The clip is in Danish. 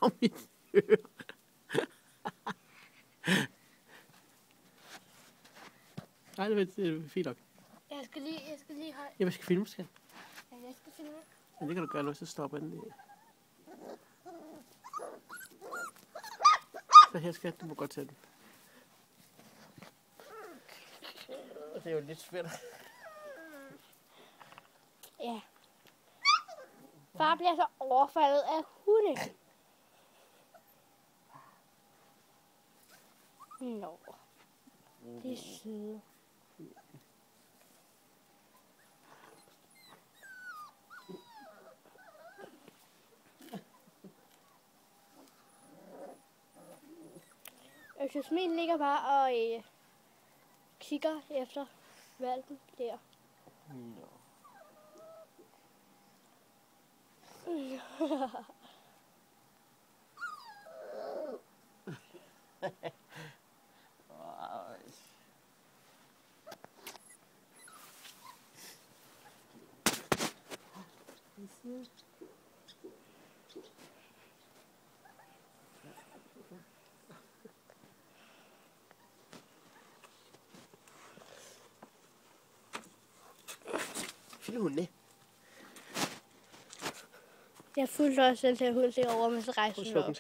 Om mit øre. Nej, det er fint nok. Jeg skal lige have... Jeg skal filme, skal. Ja, jeg skal filme. Ja, det kan du gøre nu, så stopper den. Så her skal du må godt tage den. Det er jo lidt svært. Ja. Far bliver så overfaldet af hunde. Nå. Det er søde. Jasmin ligger bare og kigger efter valpen der. Nå. Finde hunde. Jeg fulgte også den her hund derovre, men så rejste den op.